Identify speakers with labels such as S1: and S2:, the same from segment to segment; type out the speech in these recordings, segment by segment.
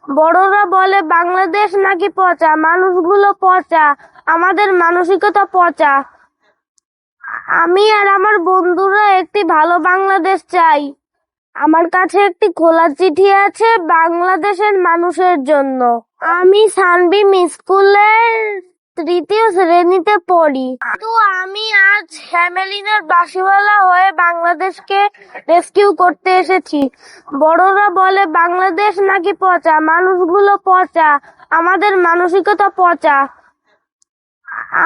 S1: বড়রা বলে বাংলাদেশ নাকি পচা, মানুষগুলো পচা, আমাদের মানসিকতা পচা। আমি আর আমার বন্ধুরা একটি ভালো বাংলাদেশ চাই। আমার কাছে একটি খোলা চিঠি আছে বাংলাদেশের মানুষের জন্য। আমি সানবিম স্কুলের 3য় শ্রেণীতে পড়ি, কিন্তু আমি আজ হ্যামেলিনের বাঁশিওয়ালা হয়ে বাংলাদেশকে রেস্কিউ করতে এসেছি। বড়রা বলে বাংলাদেশ নাকি পচা, মানুষগুলো পচা, আমাদের মানসিকতা পচা।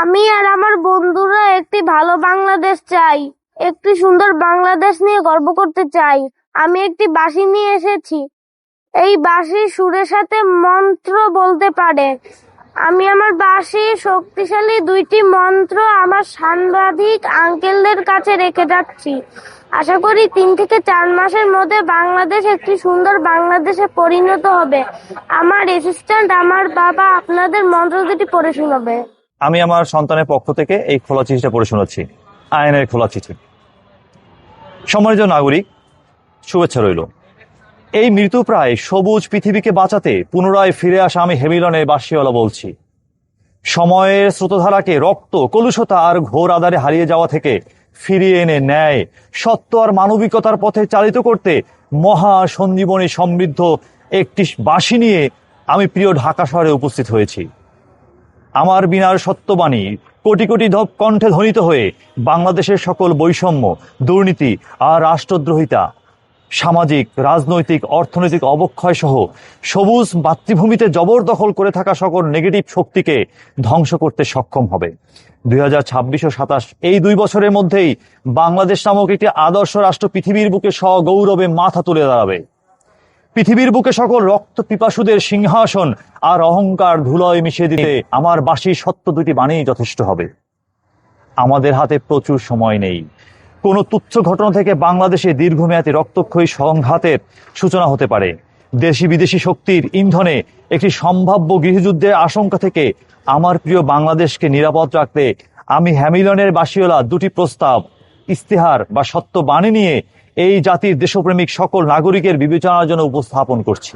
S1: আমি আর আমার বন্ধুরা একটি ভালো বাংলাদেশ চাই, একটি সুন্দর বাংলাদেশ নিয়ে গর্ব করতে চাই। আমি একটি বাঁশি নিয়ে এসেছি। এই বাঁশি সুরের সাথে মন্ত্র বলতে পারে। আমি আমার বাঁশি শক্তিশালী 2টি মন্ত্র আমার সাংবাদিক আঙ্কেলদের কাছে রেখে যাচ্ছি। আশা করি 3 থেকে 4 মাসের মধ্যে বাংলাদেশ একটি সুন্দর বাংলাদেশে পরিণত হবে। আমার অ্যাসিস্ট্যান্ট, আমার বাবা আপনাদের মন্ত্র দুটি পড়ে শোনাবে।
S2: আমি আমার সন্তানের পক্ষ থেকে এই খোলা চিঠিটা পড়ে শোনাচ্ছি। আয়নের খোলা চিঠি। সম্মানিত নাগরিক, শুভেচ্ছা রইল। এই মৃতপ্রায় সবুজ পৃথিবীকে বাঁচাতে পুনরায় ফিরে আসা আমি হ্যামিলনের বাঁশিওয়ালা বলছি। সময়ের স্রোতধারাকে রক্ত, কলুষতা আর ঘোর আধারে হারিয়ে যাওয়া থেকে ফিরিয়ে এনে ন্যায়, সত্য আর মানবিকতার পথে চালিত করতে মহা সঞ্জীবনী সমৃদ্ধ একটি বাঁশি নিয়ে আমি প্রিয় ঢাকা শহরে উপস্থিত হয়েছি। আমার বিনার সত্যবাণী কোটি কোটি কণ্ঠে ধ্বনিত হয়ে বাংলাদেশের সকল বৈষম্য, দুর্নীতি আর রাষ্ট্রদ্রোহিতা, সামাজিক, রাজনৈতিক, অর্থনৈতিক অবক্ষয় সহ সবুজ মাতৃভূমিতে জবরদখল করে থাকা সকল নেগেটিভ শক্তিকে ধ্বংস করতে সক্ষম হবে। 2026 ও 27 এই 2 বছরের মধ্যেই বাংলাদেশ নামক একটি আদর্শ রাষ্ট্র পৃথিবীর বুকে সগৌরবে মাথা তুলে দাঁড়াবে। পৃথিবীর বুকে সকল রক্ত পিপাসুদের সিংহাসন আর অহংকার ধুলোয় মিশিয়ে দিতে আমার বাঁশির সত্য 2টি বাণী যথেষ্ট হবে। আমাদের হাতে প্রচুর সময় নেই। কোনো তুচ্ছ ঘটনা থেকে বাংলাদেশে দীর্ঘমেয়াদী রক্তক্ষয়ী সংঘাতের সূচনা হতে পারে। দেশি বিদেশি শক্তির ইন্ধনে একটি সম্ভাব্য গৃহযুদ্ধের আশঙ্কা থেকে আমার প্রিয় বাংলাদেশকে নিরাপদ রাখতে আমি হ্যামিলনের বাঁশিওয়ালা 2টি প্রস্তাব, ইস্তেহার বা সত্য বাণী নিয়ে এই জাতির দেশপ্রেমিক সকল নাগরিকের বিবেচনার জন্য উপস্থাপন করছি।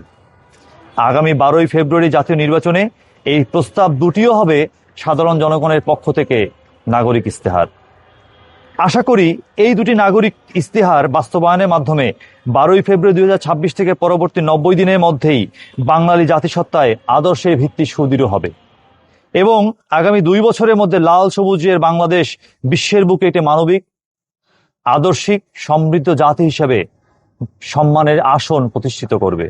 S2: আগামী 12ই ফেব্রুয়ারি জাতীয় নির্বাচনে এই প্রস্তাব 2টিও হবে সাধারণ জনগণের পক্ষ থেকে নাগরিক ইস্তেহার। আশা করি এই 2টি নাগরিক ইস্তেহার বাস্তবায়নের মাধ্যমে 12ই ফেব্রুয়ারি 2026 থেকে পরবর্তী 90 দিনের মধ্যেই বাঙালি জাতিসত্তায় আদর্শের ভিত্তি সুদৃঢ় হবে এবং আগামী 2 বছরের মধ্যে লাল সবুজের বাংলাদেশ বিশ্বের বুকে একটি মানবিক, আদর্শিক, সমৃদ্ধ জাতি হিসেবে সম্মানের আসন প্রতিষ্ঠিত করবে।